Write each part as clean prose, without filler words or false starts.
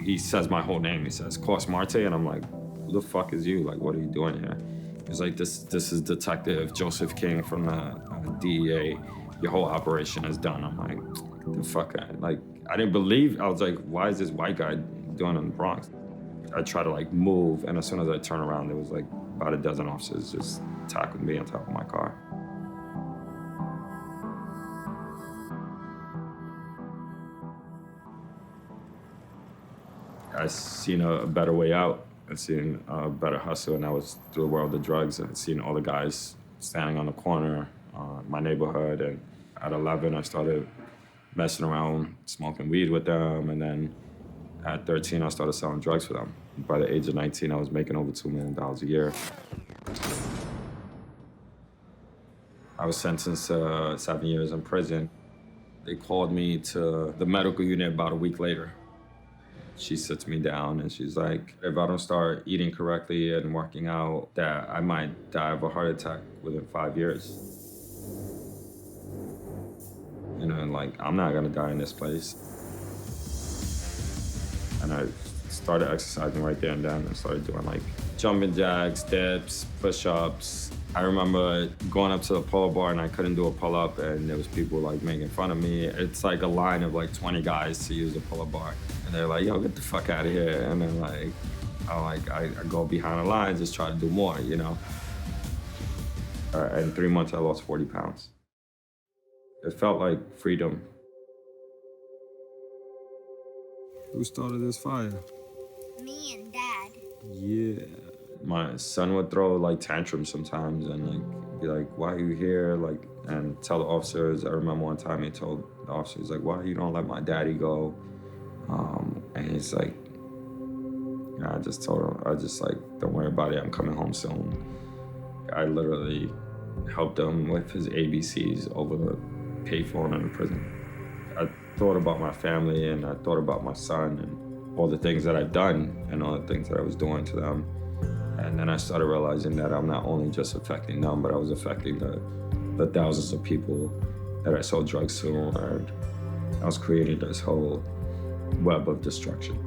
He says my whole name. He says, Coss Marte, and I'm like, who the fuck is you? Like, what are you doing here? He's like, this is Detective Joseph King from the DEA. Your whole operation is done. I'm like, the fuck? I didn't believe. I was like, why is this white guy doing in the Bronx? I try to like move, and as soon as I turn around, there was like about a dozen officers just tackled me on top of my car. I seen a better way out. I seen a better hustle, and that was through the world of drugs. I seen all the guys standing on the corner, my neighborhood, and at 11, I started messing around, smoking weed with them, and then at 13, I started selling drugs for them. By the age of 19, I was making over $2 million a year. I was sentenced to 7 years in prison. They called me to the medical unit about a week later. She sits me down and she's like, if I don't start eating correctly and working out, that I might die of a heart attack within 5 years. You know, and like, I'm not gonna die in this place. And I started exercising right there and then and started doing like jumping jacks, dips, push-ups. I remember going up to the pull-up bar and I couldn't do a pull-up and there was people like making fun of me. It's like a line of like 20 guys to use a pull-up bar. And they're like, yo, get the fuck out of here. And then like, I go behind the lines, just try to do more, you know? In 3 months, I lost 40 pounds. It felt like freedom. Who started this fire? Me and Dad. Yeah. My son would throw like tantrums sometimes and like be like, why are you here? Like, and tell the officers. I remember one time he told the officers like, why you don't let my daddy go? And he's like, I just told him, I just like, don't worry about it, I'm coming home soon. I literally helped him with his ABCs over the payphone in the prison. I thought about my family and I thought about my son and all the things that I've done and all the things that I was doing to them. And then I started realizing that I'm not only just affecting them, but I was affecting the thousands of people that I sold drugs to, and I was creating this whole web of destruction.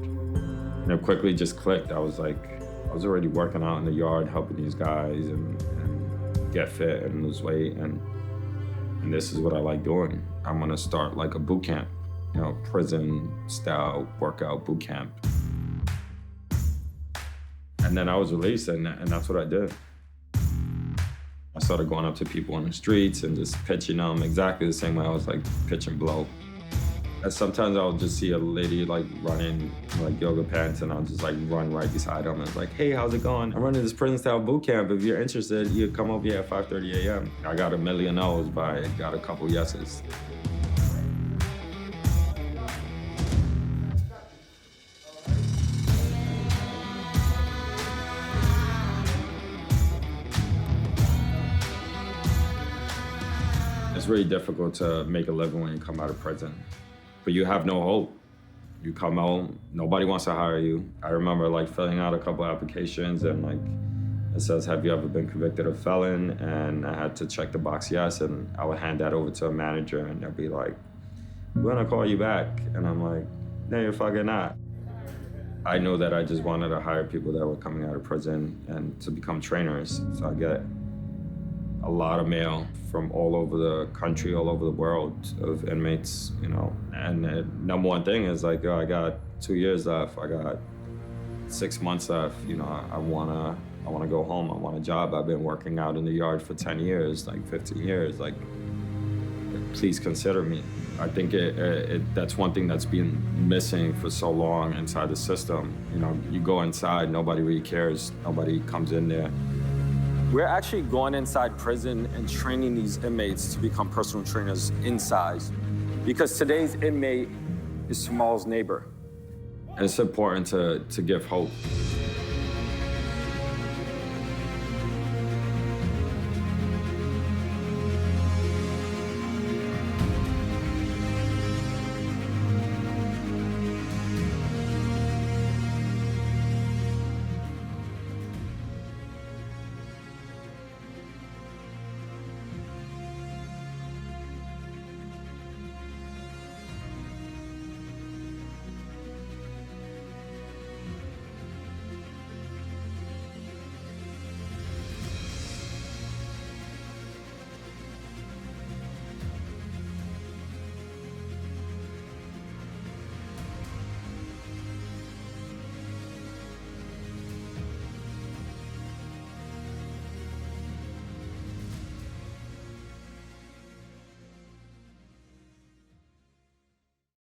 And it quickly just clicked. I was already working out in the yard, helping these guys and get fit and lose weight, and this is what I like doing. I'm gonna start like a boot camp, you know, prison-style workout boot camp. And then I was released, and that's what I did. I started going up to people on the streets and just pitching them exactly the same way I was like pitching blow. And sometimes I'll just see a lady like running like yoga pants and I'll just like run right beside them and it's like, hey, how's it going? I'm running this prison-style boot camp. If you're interested, you come over here at 5:30 a.m. I got 1 million no's, but I got a couple yeses. It's really difficult to make a living when you come out of prison. But you have no hope. You come out, nobody wants to hire you. I remember like filling out a couple applications and like it says, have you ever been convicted of felon? And I had to check the box yes, and I would hand that over to a manager and they'll be like, we're gonna call you back. And I'm like, no, you're fucking not. I knew that I just wanted to hire people that were coming out of prison and to become trainers. So I get a lot of mail from all over the country, all over the world of inmates, you know. And the number one thing is like, yo, I got 2 years left. I got 6 months left. You know, I wanna go home. I want a job. I've been working out in the yard for 10 years, like 15 years. Like, please consider me. I think that's one thing that's been missing for so long inside the system. You know, you go inside, nobody really cares. Nobody comes in there. We're actually going inside prison and training these inmates to become personal trainers inside, because today's inmate is tomorrow's neighbor. It's important to give hope.